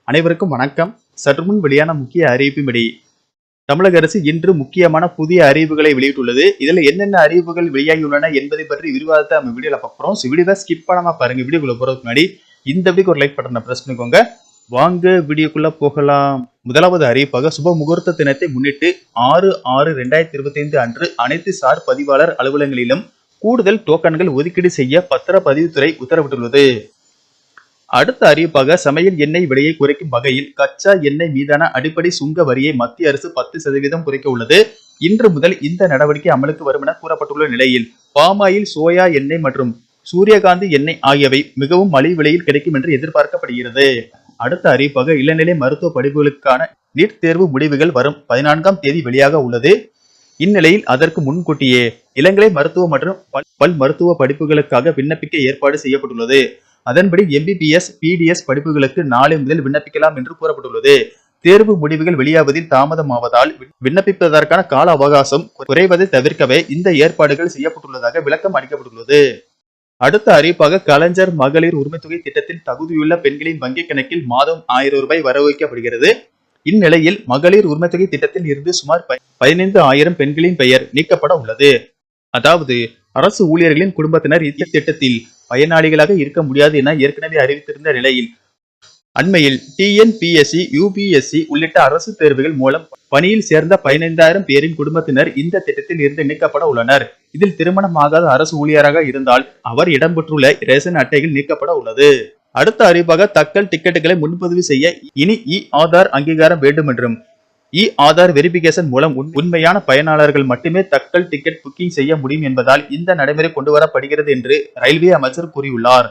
அனைவருக்கும் வணக்கம். சற்று முன் வெளியான முக்கிய அறிவிப்பின்படி தமிழக அரசு இன்று முக்கியமான புதிய அறிவிப்புகளை வெளியிட்டுள்ளது. இதுல என்னென்ன அறிவிப்புகள் வெளியாகியுள்ளன என்பதை பற்றி விரிவாகத்தை நம்ம வீடியோல பார்க்கிறோம். வீடியோவை ஸ்கிப் பண்ணாம பாருங்க. வீடியோக்குள்ள போறதுக்கு முன்னாடி இந்த வீடியோக்கு ஒரு லைக் பட்டனை பிரஸ் பண்ணிக்கோங்க. வாங்க வீடியோக்குள்ள போகலாம். முதலாவது அறிவிப்பாக சுப முகூர்த்த தினத்தை முன்னிட்டு 6/6/2025 அன்று அனைத்து சார் பதிவாளர் அலுவலகங்களிலும் கூடுதல் டோக்கன்கள் ஒதுக்கீடு செய்ய பத்திரப்பதிவுத்துறை உத்தரவிட்டுள்ளது. அடுத்த அறிவிப்பாக சமையல் எண்ணெய் விலையை குறைக்கும் வகையில் கச்சா எண்ணெய் மீதான அடிப்படை சுங்க வரியை மத்திய அரசு 10% குறைக்க உள்ளது. இன்று முதல் இந்த நடவடிக்கை அமலுக்கு வரும் என கூறப்பட்டுள்ள நிலையில் பாமாயில், சோயா எண்ணெய் மற்றும் சூரியகாந்தி எண்ணெய் ஆகியவை மிகவும் மலிவு விலையில் கிடைக்கும் என்று எதிர்பார்க்கப்படுகிறது. அடுத்த அறிவிப்பாக இளநிலை மருத்துவ படிப்புகளுக்கான நீட் தேர்வு முடிவுகள் வரும் 14ஆம் தேதி வெளியாக உள்ளது. இந்நிலையில் அதற்கு முன்கூட்டியே இளநிலை மருத்துவ மற்றும் பல் மருத்துவ படிப்புகளுக்காக விண்ணப்பிக்க ஏற்பாடு செய்யப்பட்டுள்ளது. அதன்படி MBBS, PDS படிப்புகளுக்கு நாளை முதல் விண்ணப்பிக்கலாம் என்று கூறப்பட்டுள்ளது. தேர்வு முடிவுகள் வெளியாவதில் தாமதமாவதால் விண்ணப்பிப்பதற்கான கால அவகாசம் குறைவதை தவிர்க்கவே இந்த ஏற்பாடுகள் செய்யப்பட்டுள்ளதாக விளக்கம் அளிக்கப்பட்டுள்ளது. அடுத்த அறிவிப்பாக கலைஞர் மகளிர் உரிமை தொகை திட்டத்தில் தகுதியுள்ள பெண்களின் வங்கிக் கணக்கில் மாதம் 1000 ரூபாய் வரவைக்கப்படுகிறது. இந்நிலையில் மகளிர் உரிமை தொகை திட்டத்தில் இருந்து சுமார் 15,000 பெண்களின் பெயர் நீக்கப்பட உள்ளது. அதாவது அரசு ஊழியர்களின் குடும்பத்தினர் இந்த திட்டத்தில் பயனாளிகளாக இருக்க முடியாது என ஏற்கனவே அறிவித்திருந்த நிலையில் அண்மையில் TNPSC, UPSC உள்ளிட்ட அரசு தேர்வுகள் மூலம் பணியில் சேர்ந்த 15,000 பேரின் குடும்பத்தினர் இந்த திட்டத்தில் இருந்து நீக்கப்பட உள்ளனர். இதில் திருமணமாகாத அரசு ஊழியராக இருந்தால் அவர் இடம்பெற்றுள்ள ரேஷன் அட்டைகள் நீக்கப்பட உள்ளது. அடுத்த அறிவிப்பாக தக்கல் டிக்கெட்டுகளை முன்பதிவு செய்ய இனி ஆதார் அங்கீகாரம் வேண்டும் என்றும் ஆதார் வெரிபிகேஷன் மூலம் உண்மையான பயனாளர்கள் மட்டுமே தக்கல் டிக்கெட் புக்கிங் செய்ய முடியும் என்பதால் இந்த நடைமுறை கொண்டு வரப்படுகிறது என்று ரயில்வே அமைச்சர் கூறியுள்ளார்.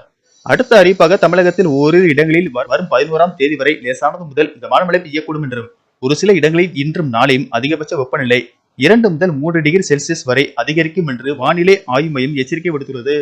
அடுத்த அறிவிப்பாக தமிழகத்தில் ஓரிரு இடங்களில் வரும் 11ஆம் தேதி வரை லேசானது முதல் மிதமான மழை பெய்யக்கூடும் என்றும் ஒரு சில இடங்களில் இன்றும் நாளையும் அதிகபட்ச வெப்பநிலை 2 முதல் 3 டிகிரி செல்சியஸ் வரை அதிகரிக்கும் என்று வானிலை ஆய்வு மையம் எச்சரிக்கை விடுத்துள்ளது.